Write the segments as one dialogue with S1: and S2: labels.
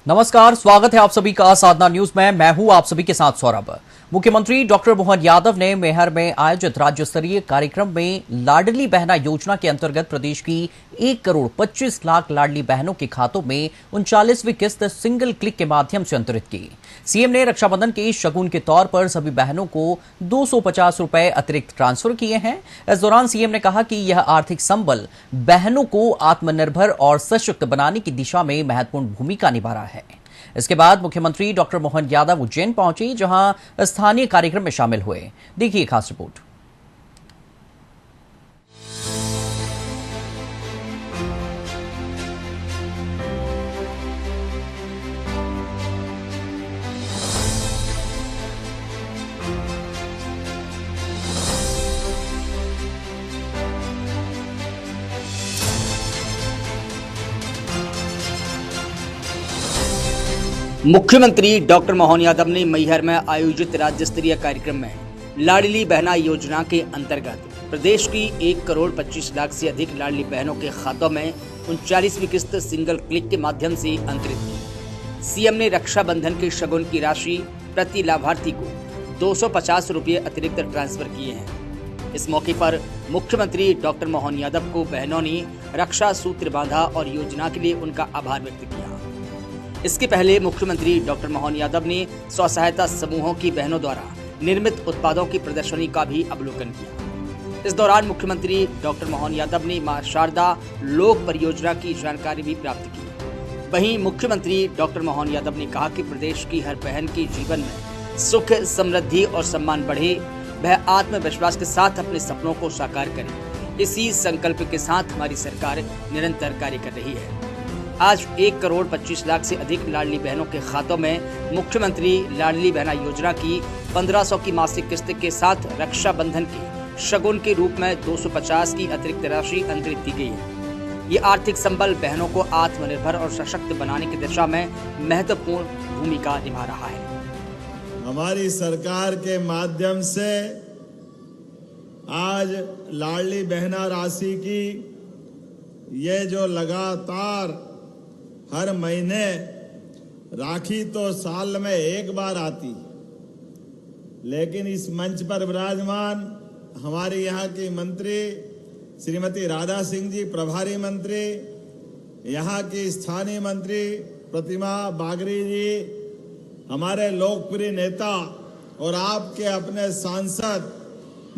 S1: नमस्कार, स्वागत है आप सभी का साधना न्यूज में। मैं हूं आप सभी के साथ सौरभ। मुख्यमंत्री डॉक्टर मोहन यादव ने मैहर में आयोजित राज्य स्तरीय कार्यक्रम में लाडली बहना योजना के अंतर्गत प्रदेश की 1 करोड़ 25 लाख लाडली बहनों के खातों में 39वीं किस्त सिंगल क्लिक के माध्यम से अंतरित की। सीएम ने रक्षाबंधन के शगुन के तौर पर सभी बहनों को 250 रुपए अतिरिक्त ट्रांसफर किए हैं। इस दौरान सीएम ने कहा कि यह आर्थिक संबल बहनों को आत्मनिर्भर और सशक्त बनाने की दिशा में महत्वपूर्ण भूमिका निभा रहा है। इसके बाद मुख्यमंत्री डॉक्टर मोहन यादव उज्जैन पहुंचे, जहां स्थानीय कार्यक्रम में शामिल हुए। देखिए खास रिपोर्ट।
S2: मुख्यमंत्री डॉक्टर मोहन यादव ने मैहर में आयोजित राज्य स्तरीय कार्यक्रम में लाडली बहना योजना के अंतर्गत प्रदेश की 1 करोड़ 25 लाख से अधिक लाडली बहनों के खातों में 39वीं किस्त सिंगल क्लिक के माध्यम से अंतरित की। सीएम ने रक्षाबंधन के शगुन की राशि प्रति लाभार्थी को 250 रुपये अतिरिक्त ट्रांसफर किए हैं। इस मौके पर मुख्यमंत्री डॉक्टर मोहन यादव को बहनों ने रक्षा सूत्र बांधा और योजना के लिए उनका आभार व्यक्त किया। इसके पहले मुख्यमंत्री डॉक्टर मोहन यादव ने स्व सहायता समूहों की बहनों द्वारा निर्मित उत्पादों की प्रदर्शनी का भी अवलोकन किया। इस दौरान मुख्यमंत्री डॉक्टर मोहन यादव ने मां शारदा लोक परियोजना की जानकारी भी प्राप्त की। वहीं मुख्यमंत्री डॉक्टर मोहन यादव ने कहा कि प्रदेश की हर बहन के जीवन में सुख, समृद्धि और सम्मान बढ़े, वह आत्मविश्वास के साथ अपने सपनों को साकार करे। इसी संकल्प के साथ हमारी सरकार निरंतर कार्य कर रही है। आज 1 करोड़ 25 लाख से अधिक लाडली बहनों के खातों में मुख्यमंत्री लाडली बहना योजना की 1500 की मासिक किस्त के साथ रक्षाबंधन के शगुन के रूप में 250 की अतिरिक्त राशि अंतरित की गई है। ये आर्थिक संबल बहनों को आत्मनिर्भर और सशक्त बनाने की दिशा में महत्वपूर्ण भूमिका निभा रहा है।
S3: हमारी सरकार के माध्यम से आज लाडली बहना राशि की ये जो लगातार हर महीने राखी तो साल में एक बार आती, लेकिन इस मंच पर विराजमान हमारे यहाँ की मंत्री श्रीमती राधा सिंह जी, प्रभारी मंत्री, यहाँ की स्थानीय मंत्री प्रतिमा बागरी जी, हमारे लोकप्रिय नेता और आपके अपने सांसद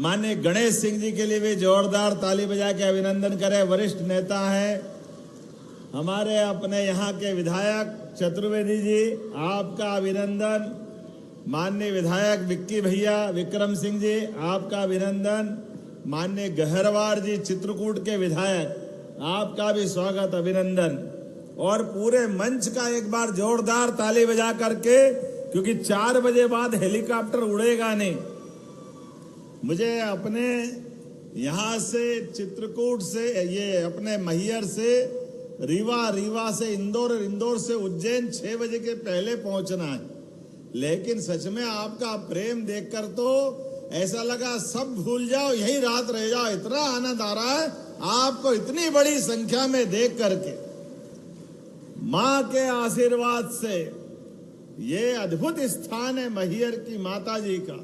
S3: माननीय गणेश सिंह जी के लिए भी जोरदार ताली बजा के अभिनंदन करें। वरिष्ठ नेता हैं हमारे अपने यहाँ के विधायक चतुर्वेदी जी, आपका अभिनंदन। माननीय विधायक विक्की भैया विक्रम सिंह जी, आपका अभिनंदन। माननीय गहरवार जी चित्रकूट के विधायक, आपका भी स्वागत, अभिनंदन। और पूरे मंच का एक बार जोरदार ताली बजा करके, क्योंकि 4 बजे बाद हेलीकॉप्टर उड़ेगा नहीं। मुझे अपने यहाँ से चित्रकूट से, ये अपने मैहर से रीवा से इंदौर, इंदौर से उज्जैन 6 बजे के पहले पहुंचना है। लेकिन सच में आपका प्रेम देखकर तो ऐसा लगा सब भूल जाओ, यही रात रह जाओ। इतना आनंद आ रहा है आपको इतनी बड़ी संख्या में देख करके। माँ के आशीर्वाद से ये अद्भुत स्थान है मैहर की माता जी का।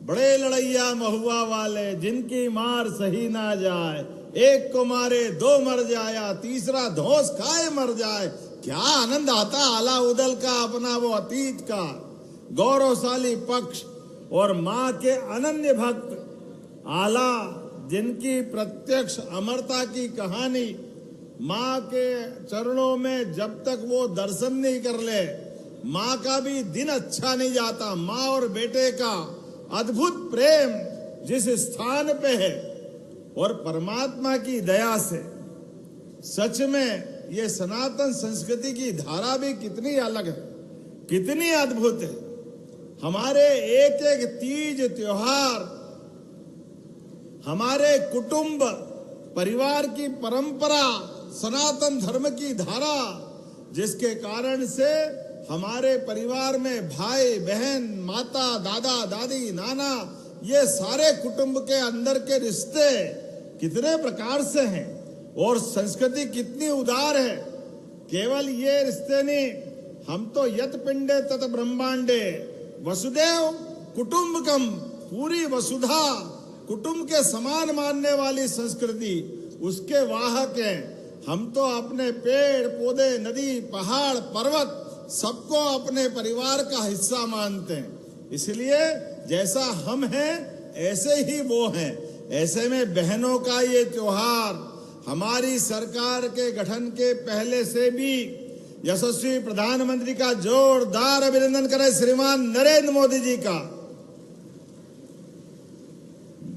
S3: बड़े लड़ैया महुआ वाले, जिनकी मार सही ना जाए, एक को मारे 2 मर जाया, तीसरा धौंस खाए मर जाए। क्या आनंद आता आला उदल का, अपना वो अतीत का गौरवशाली पक्ष। और माँ के अनन्य भक्त आला, जिनकी प्रत्यक्ष अमरता की कहानी, माँ के चरणों में जब तक वो दर्शन नहीं कर ले, माँ का भी दिन अच्छा नहीं जाता। माँ और बेटे का अद्भुत प्रेम जिस स्थान पे है, और परमात्मा की दया से सच में ये सनातन संस्कृति की धारा भी कितनी अलग है, कितनी अद्भुत है। हमारे एक एक तीज त्योहार, हमारे कुटुंब परिवार की परंपरा, सनातन धर्म की धारा, जिसके कारण से हमारे परिवार में भाई बहन, माता, दादा, दादी, नाना, ये सारे कुटुंब के अंदर के रिश्ते कितने प्रकार से हैं और संस्कृति कितनी उदार है। केवल ये रिश्ते नहीं, हम तो यत पिंडे तत ब्रह्मांडे वसुदेव कुटुंबकम, पूरी वसुधा कुटुंब के समान मानने वाली संस्कृति उसके वाहक हैं। हम तो अपने पेड़ पौधे, नदी, पहाड़, पर्वत सबको अपने परिवार का हिस्सा मानते हैं। इसलिए जैसा हम हैं ऐसे ही वो हैं। ऐसे में बहनों का ये त्योहार हमारी सरकार के गठन के पहले से भी यशस्वी प्रधानमंत्री का जोरदार अभिनंदन करें श्रीमान नरेंद्र मोदी जी का,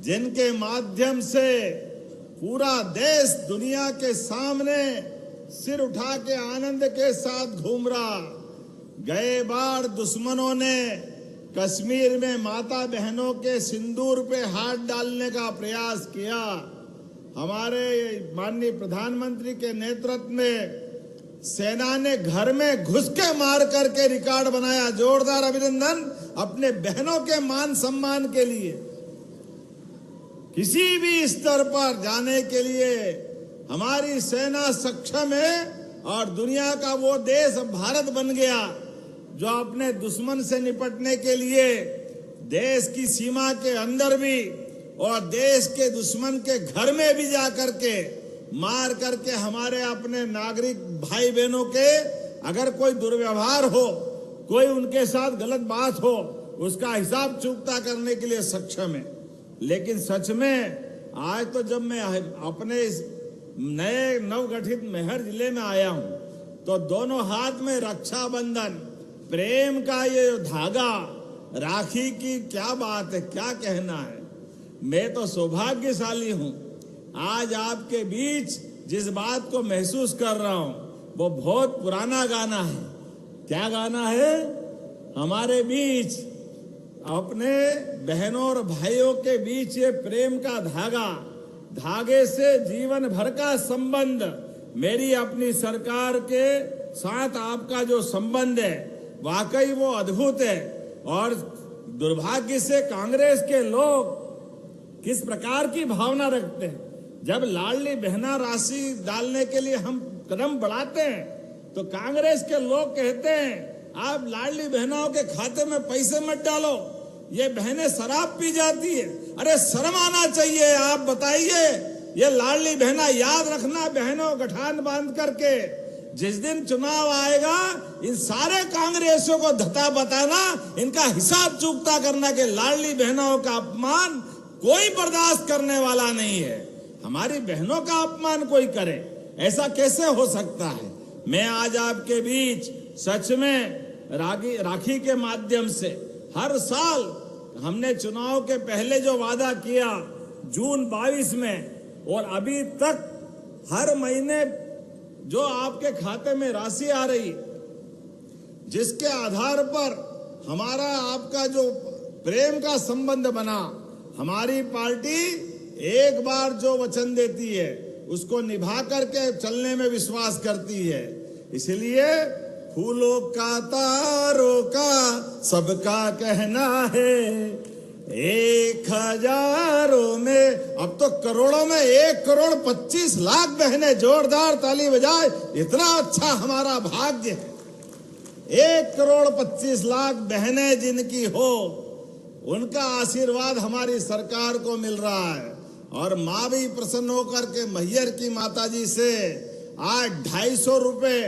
S3: जिनके माध्यम से पूरा देश दुनिया के सामने सिर उठा के आनंद के साथ घूम रहा। गए बार दुश्मनों ने कश्मीर में माता बहनों के सिंदूर पे हाथ डालने का प्रयास किया। हमारे माननीय प्रधानमंत्री के नेतृत्व में सेना ने घर में घुस के मार करके रिकॉर्ड बनाया। जोरदार अभिनंदन अपने बहनों के मान सम्मान के लिए। किसी भी स्तर पर जाने के लिए हमारी सेना सक्षम है और दुनिया का वो देश भारत बन गया जो अपने दुश्मन से निपटने के लिए देश की सीमा के अंदर भी और देश के दुश्मन के घर में भी जा करके मार करके हमारे अपने नागरिक भाई बहनों के अगर कोई दुर्व्यवहार हो, कोई उनके साथ गलत बात हो, उसका हिसाब चुकता करने के लिए सक्षम है। लेकिन सच में आज तो जब मैं अपने इस नए नवगठित मैहर जिले में आया हूं तो दोनों हाथ में रक्षाबंधन, प्रेम का ये धागा, राखी की क्या बात है, क्या कहना है। मैं तो सौभाग्यशाली हूं, आज आपके बीच जिस बात को महसूस कर रहा हूं वो बहुत पुराना गाना है। क्या गाना है? हमारे बीच अपने बहनों और भाइयों के बीच ये प्रेम का धागा, धागे से जीवन भर का संबंध, मेरी अपनी सरकार के साथ आपका जो संबंध है वाकई वो अद्भुत है। और दुर्भाग्य से कांग्रेस के लोग किस प्रकार की भावना रखते हैं, जब लाडली बहना राशि डालने के लिए हम कदम बढ़ाते हैं तो कांग्रेस के लोग कहते हैं आप लाडली बहनाओं के खाते में पैसे मत डालो, ये बहनें शराब पी जाती है। अरे शर्म आना चाहिए। आप बताइए, ये लाडली बहना याद रखना, बहनों गठान बांध करके जिस दिन चुनाव आएगा इन सारे कांग्रेसियों को धता बताना, इनका हिसाब चुकता करना कि लाडली बहनों का अपमान कोई बर्दाश्त करने वाला नहीं है। हमारी बहनों का अपमान कोई करे, ऐसा कैसे हो सकता है। मैं आज आपके बीच सच में राखी के माध्यम से हर साल हमने चुनाव के पहले जो वादा किया जून 22 में और अभी तक हर महीने जो आपके खाते में राशि आ रही, जिसके आधार पर हमारा आपका जो प्रेम का संबंध बना, हमारी पार्टी एक बार जो वचन देती है उसको निभा करके चलने में विश्वास करती है। इसलिए फूलों का तारों का सबका कहना है, 1000 में अब तो करोड़ों में 1,25,00,000 बहनें, जोरदार ताली बजाए। इतना अच्छा हमारा भाग्य है। 1,25,00,000 बहनें जिनकी हो, उनका आशीर्वाद हमारी सरकार को मिल रहा है। और माँ भी प्रसन्न होकर के मैहर की माताजी से आज 250 रुपए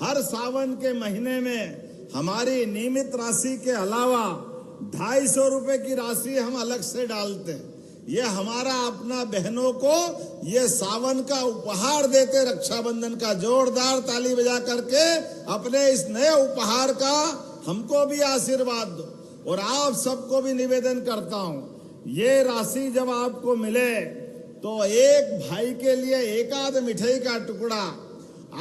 S3: हर सावन के महीने में हमारी नियमित राशि के अलावा 250 रुपए की राशि हम अलग से डालते हैं। ये हमारा अपना बहनों को ये सावन का उपहार देते, रक्षाबंधन का। जोरदार ताली बजा करके अपने इस नए उपहार का हमको भी आशीर्वाद दो। और आप सबको भी निवेदन करता हूं, ये राशि जब आपको मिले तो एक भाई के लिए एक आध मिठाई का टुकड़ा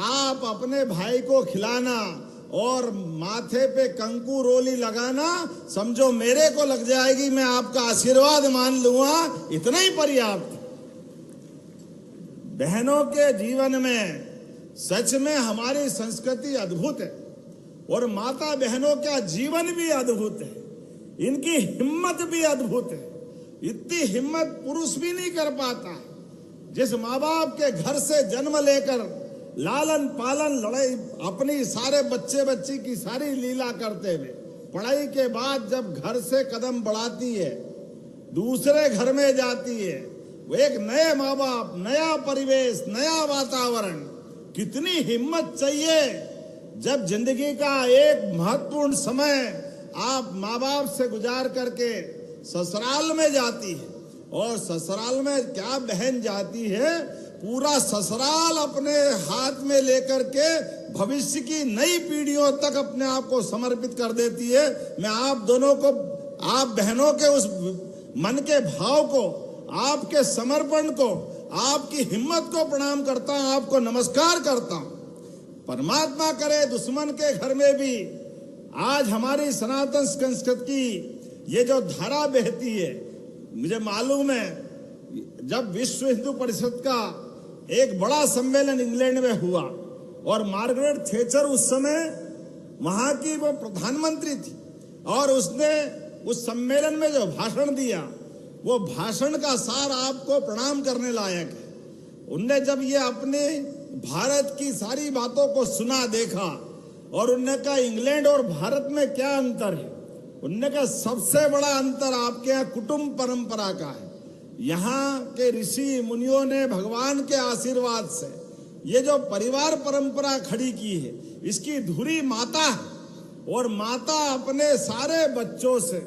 S3: आप अपने भाई को खिलाना और माथे पे कंकु रोली लगाना, समझो मेरे को लग जाएगी, मैं आपका आशीर्वाद मान लूंगा, इतना ही पर्याप्त। बहनों के जीवन में सच में हमारी संस्कृति अद्भुत है और माता बहनों का जीवन भी अद्भुत है, इनकी हिम्मत भी अद्भुत है। इतनी हिम्मत पुरुष भी नहीं कर पाता है। जिस माँ बाप के घर से जन्म लेकर लालन पालन लड़ाई अपनी सारे बच्चे बच्ची की सारी लीला करते हुए पढ़ाई के बाद जब घर से कदम बढ़ाती है, दूसरे घर में जाती है, वो एक नए माँ बाप, नया परिवेश, नया वातावरण, कितनी हिम्मत चाहिए जब जिंदगी का एक महत्वपूर्ण समय आप माँ बाप से गुजार करके ससुराल में जाती है। और ससुराल में क्या बहन जाती है, पूरा ससुराल अपने हाथ में लेकर के भविष्य की नई पीढ़ियों तक अपने आप को समर्पित कर देती है। मैं आप दोनों को, आप बहनों के उस मन के भाव को, आपके समर्पण को, आपकी हिम्मत को प्रणाम करता हूं, आपको नमस्कार करता हूं। परमात्मा करे दुश्मन के घर में भी आज हमारी सनातन संस्कृति की ये जो धारा बहती है, मुझे मालूम है जब विश्व हिंदू परिषद का एक बड़ा सम्मेलन इंग्लैंड में हुआ और मार्गरेट थैचर उस समय वहां की वो प्रधानमंत्री थी और उसने उस सम्मेलन में जो भाषण दिया, वो भाषण का सार आपको प्रणाम करने लायक है। उनने जब ये अपने भारत की सारी बातों को सुना, देखा और उनने कहा इंग्लैंड और भारत में क्या अंतर है। उनने कहा सबसे बड़ा अंतर आपके यहाँ कुटुंब परंपरा का है। यहाँ के ऋषि मुनियों ने भगवान के आशीर्वाद से ये जो परिवार परंपरा खड़ी की है, इसकी धुरी माता है और माता अपने सारे बच्चों से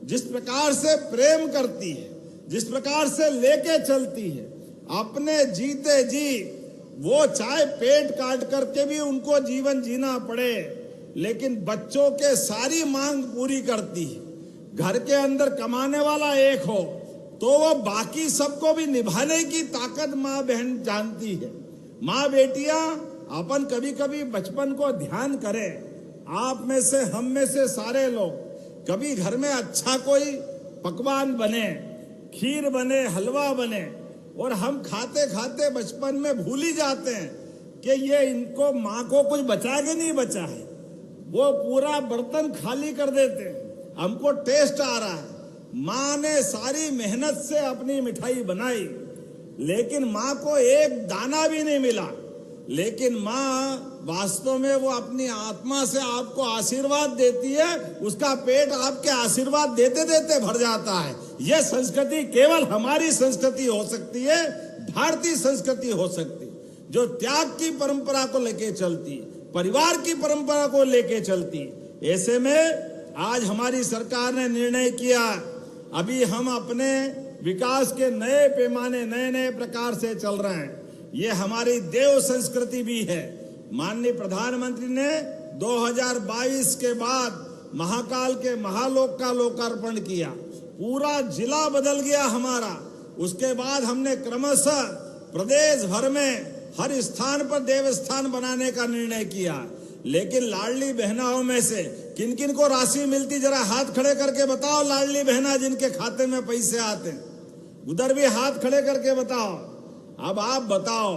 S3: जिस प्रकार से प्रेम करती है, जिस प्रकार से लेके चलती है, अपने जीते जी वो चाहे पेट काट करके भी उनको जीवन जीना पड़े, लेकिन बच्चों के सारी मांग पूरी करती है। घर के अंदर कमाने वाला एक हो तो वो बाकी सबको भी निभाने की ताकत माँ बहन जानती है। माँ बेटियां अपन कभी कभी बचपन को ध्यान करें, आप में से, हम में से सारे लोग कभी घर में अच्छा कोई पकवान बने, खीर बने, हलवा बने और हम खाते खाते बचपन में भूल ही जाते हैं कि ये इनको माँ को कुछ बचा के नहीं बचा है। वो पूरा बर्तन खाली कर देते हैं, हमको टेस्ट आ रहा है। माँ ने सारी मेहनत से अपनी मिठाई बनाई, लेकिन माँ को एक दाना भी नहीं मिला, लेकिन माँ वास्तव में वो अपनी आत्मा से आपको आशीर्वाद देती है, उसका पेट आपके आशीर्वाद देते देते भर जाता है। यह संस्कृति केवल हमारी संस्कृति हो सकती है, भारतीय संस्कृति हो सकती है, जो त्याग की परंपरा को लेके चलती है, परिवार की परंपरा को लेके चलती है। ऐसे में आज हमारी सरकार ने निर्णय किया, अभी हम अपने विकास के नए पैमाने, नए नए प्रकार से चल रहे हैं। ये हमारी देव संस्कृति भी है। माननीय प्रधानमंत्री ने 2022 के बाद महाकाल के महालोक का लोकार्पण किया, पूरा जिला बदल गया हमारा। उसके बाद हमने क्रमशः प्रदेश भर में हर स्थान पर देवस्थान बनाने का निर्णय किया। लेकिन लाडली बहनाओं में से किन किन को राशि मिलती, जरा हाथ खड़े करके बताओ। लाडली बहना जिनके खाते में पैसे आते हैं, उधर भी हाथ खड़े करके बताओ। अब आप बताओ,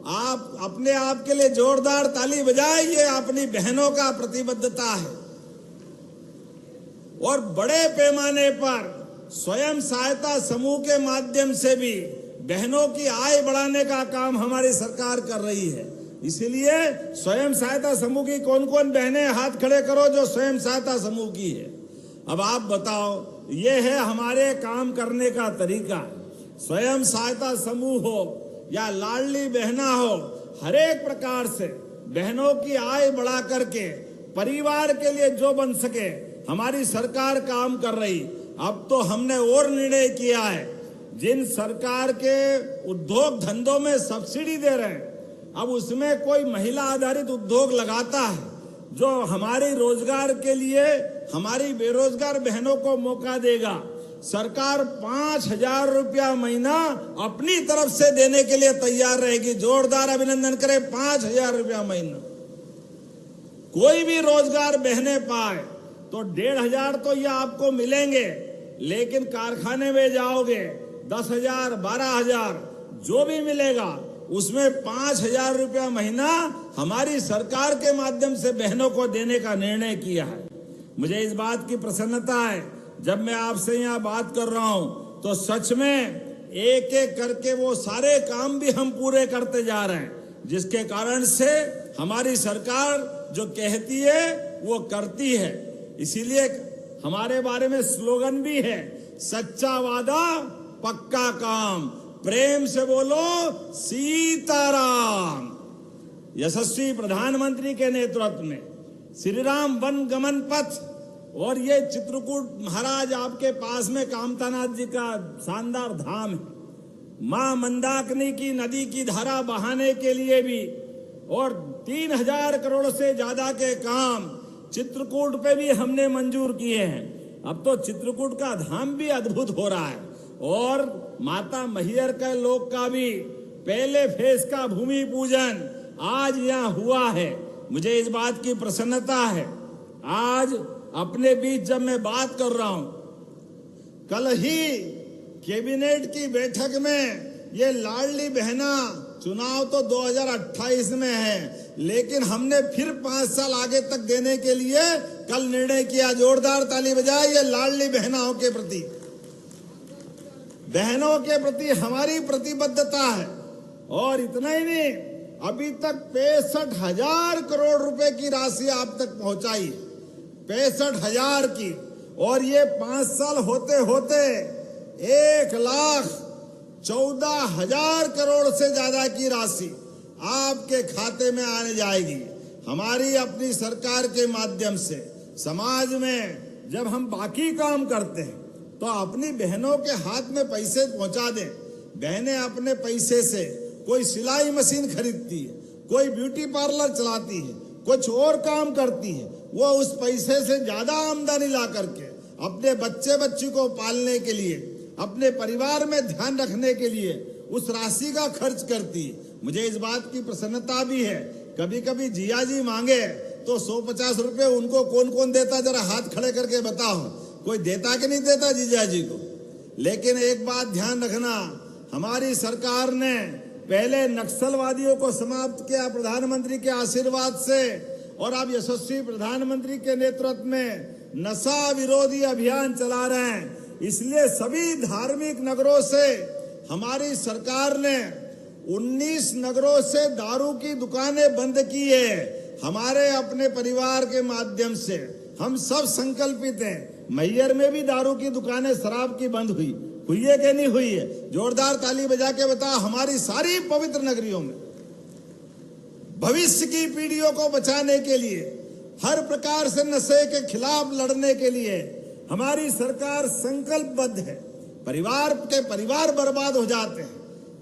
S3: आप अपने आप के लिए जोरदार ताली बजाए, ये अपनी बहनों का प्रतिबद्धता है। और बड़े पैमाने पर स्वयं सहायता समूह के माध्यम से भी बहनों की आय बढ़ाने का काम हमारी सरकार कर रही है। इसलिए स्वयं सहायता समूह की कौन कौन बहनें, हाथ खड़े करो जो स्वयं सहायता समूह की है। अब आप बताओ, ये है हमारे काम करने का तरीका। स्वयं सहायता समूह हो या लाडली बहना हो, हर एक प्रकार से बहनों की आय बढ़ा करके परिवार के लिए जो बन सके हमारी सरकार काम कर रही। अब तो हमने और निर्णय किया है, जिन सरकार के उद्योग धंधों में सब्सिडी दे रहे हैं, अब उसमें कोई महिला आधारित उद्योग लगाता है जो हमारे रोजगार के लिए हमारी बेरोजगार बहनों को मौका देगा। सरकार 5,000 रुपया महीना अपनी तरफ से देने के लिए तैयार रहेगी। जोरदार अभिनंदन करें। 5,000 रुपया महीना कोई भी रोजगार बहने पाए तो 1,500 तो ये आपको मिलेंगे, लेकिन कारखाने में जाओगे 10,000, 12,000 जो भी मिलेगा उसमें 5,000 रुपया महीना हमारी सरकार के माध्यम से बहनों को देने का निर्णय किया है। मुझे इस बात की प्रसन्नता है, जब मैं आपसे यहाँ बात कर रहा हूँ तो सच में एक एक करके वो सारे काम भी हम पूरे करते जा रहे हैं। जिसके कारण से हमारी सरकार जो कहती है वो करती है। इसीलिए हमारे बारे में स्लोगन भी है, सच्चा वादा पक्का काम, प्रेम से बोलो सीताराम। यशस्वी प्रधानमंत्री के नेतृत्व में श्री राम वन गमन पथ और ये चित्रकूट महाराज आपके पास में कामतानाथ जी का शानदार धाम है, मां मंदाकिनी की नदी की धारा बहाने के लिए भी, और 3000 करोड़ से ज्यादा के काम चित्रकूट पे भी हमने मंजूर किए हैं। अब तो चित्रकूट का धाम भी अद्भुत हो रहा है और माता मैहर के लोग का भी पहले फेज का भूमि पूजन आज यहाँ हुआ है। मुझे इस बात की प्रसन्नता है। आज अपने बीच जब मैं बात कर रहा हूं, कल ही कैबिनेट की बैठक में ये लाडली बहना चुनाव तो 2028 में है, लेकिन हमने फिर 5 साल आगे तक देने के लिए कल निर्णय किया। जोरदार ताली बजाए ये लाडली बहनाओं के प्रति, बहनों के प्रति हमारी प्रतिबद्धता है। और इतना ही नहीं, अभी तक 65,000 करोड़ रुपए की राशि आप तक पहुंचाई, 65,000 की, और ये 5 साल होते होते 1,14,000 करोड़ से ज्यादा की राशि आपके खाते में आने जाएगी। हमारी अपनी सरकार के माध्यम से समाज में जब हम बाकी काम करते हैं तो अपनी बहनों के हाथ में पैसे पहुंचा दें। बहनें अपने पैसे से कोई सिलाई मशीन खरीदती है, कोई ब्यूटी पार्लर चलाती है, कुछ और काम करती है, वो उस पैसे से ज्यादा आमदनी ला करके अपने बच्चे बच्ची को पालने के लिए, अपने परिवार में ध्यान रखने के लिए उस राशि का खर्च करती है। मुझे इस बात की प्रसन्नता भी है। कभी कभी जिया जी मांगे तो 150 रुपए उनको कौन कौन देता, जरा हाथ खड़े करके बताओ, कोई देता कि नहीं देता जीजा जी को। लेकिन एक बात ध्यान रखना, हमारी सरकार ने पहले नक्सलवादियों को समाप्त किया प्रधानमंत्री के आशीर्वाद से, और अब यशस्वी प्रधानमंत्री के नेतृत्व में नशा विरोधी अभियान चला रहे हैं। इसलिए सभी धार्मिक नगरों से हमारी सरकार ने 19 नगरों से दारू की दुकानें बंद की है। हमारे अपने परिवार के माध्यम से हम सब संकल्पित हैं। मैहर में भी दारू की दुकानें शराब की बंद हुई है कि नहीं हुई है? जोरदार ताली बजा के बताओ। हमारी सारी पवित्र नगरियों में भविष्य की पीढ़ियों को बचाने के लिए, हर प्रकार से नशे के खिलाफ लड़ने के लिए हमारी सरकार संकल्पबद्ध है। परिवार बर्बाद हो जाते हैं।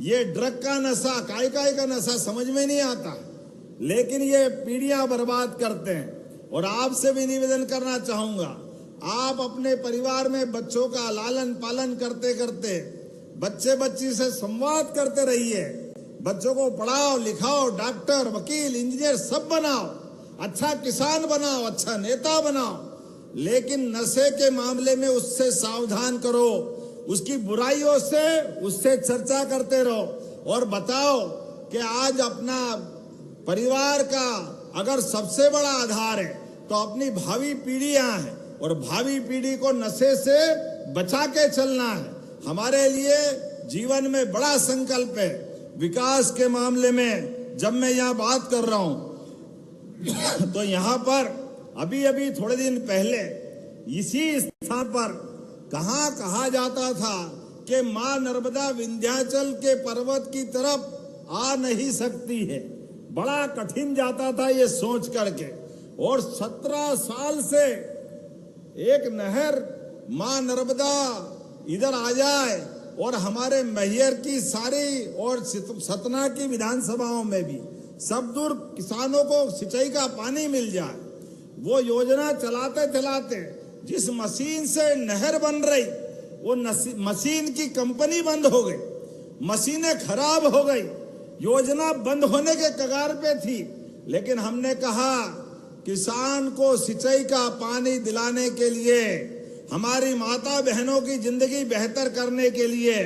S3: ये ड्रग का नशा, काय का नशा समझ में नहीं आता, लेकिन ये पीढ़ियां बर्बाद करते हैं। और आपसे भी निवेदन करना चाहूंगा, आप अपने परिवार में बच्चों का लालन पालन करते करते बच्चे बच्ची से संवाद करते रहिए। बच्चों को पढ़ाओ लिखाओ, डॉक्टर वकील इंजीनियर सब बनाओ, अच्छा किसान बनाओ, अच्छा नेता बनाओ, लेकिन नशे के मामले में उससे सावधान करो, उसकी बुराइयों से उससे चर्चा करते रहो और बताओ कि आज अपना परिवार का अगर सबसे बड़ा आधार है तो अपनी भावी पीढ़ियां हैं, और भावी पीढ़ी को नशे से बचा के चलना है। हमारे लिए जीवन में बड़ा संकल्प है। विकास के मामले में जब मैं यहाँ बात कर रहा हूं तो यहाँ पर अभी थोड़े दिन पहले इसी स्थान पर कहा जाता था कि मां नर्मदा विंध्याचल के पर्वत की तरफ आ नहीं सकती है। बड़ा कठिन जाता था ये सोच करके, और 17 साल से एक नहर मां नर्मदा इधर आ जाए और हमारे मैहर की सारी और सतना की विधानसभाओं में भी सब दूर किसानों को सिंचाई का पानी मिल जाए, वो योजना चलाते चलाते जिस मशीन से नहर बन रही वो मशीन की कंपनी बंद हो गई, मशीनें खराब हो गई, योजना बंद होने के कगार पे थी। लेकिन हमने कहा किसान को सिंचाई का पानी दिलाने के लिए, हमारी माता बहनों की जिंदगी बेहतर करने के लिए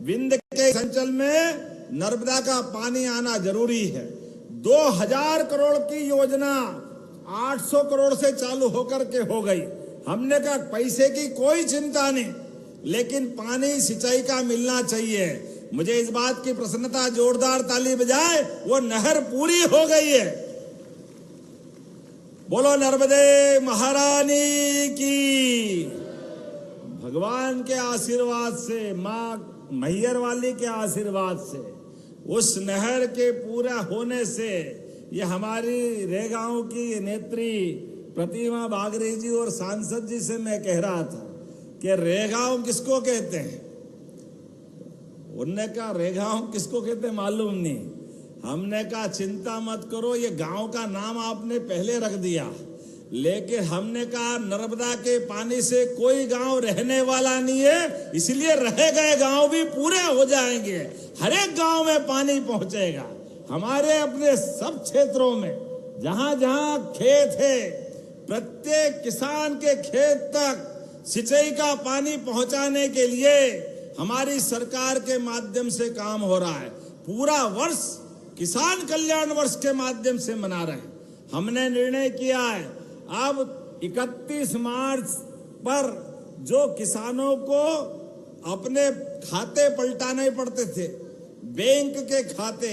S3: विंध्य के अंचल में नर्मदा का पानी आना जरूरी है। 2000 करोड़ की योजना 800 करोड़ से चालू होकर के हो गई। हमने कहा पैसे की कोई चिंता नहीं, लेकिन पानी सिंचाई का मिलना चाहिए। मुझे इस बात की प्रसन्नता, जोरदार ताली बजाए, वो नहर पूरी हो गई है। बोलो नर्मदे महारानी की। भगवान के आशीर्वाद से, माँ मैहर वाली के आशीर्वाद से, उस नहर के पूरा होने से ये हमारी रेगांव की नेत्री प्रतिमा बागरी जी और सांसद जी से मैं कह रहा था कि रेगांव किसको कहते हैं। उनने कहा रेगांव किसको कहते हैं मालूम नहीं। हमने कहा चिंता मत करो, ये गांव का नाम आपने पहले रख दिया, लेकिन हमने कहा नर्मदा के पानी से कोई गांव रहने वाला नहीं है, इसलिए रह गए गांव भी पूरे हो जाएंगे। हर एक गांव में पानी पहुंचेगा। हमारे अपने सब क्षेत्रों में जहां जहां खेत है, प्रत्येक किसान के खेत तक सिंचाई का पानी पहुंचाने के लिए हमारी सरकार के माध्यम से काम हो रहा है। पूरा वर्ष किसान कल्याण वर्ष के माध्यम से मना रहे हैं। हमने निर्णय किया है अब 31 मार्च पर जो किसानों को अपने खाते पलटाने पड़ते थे, बैंक के खाते,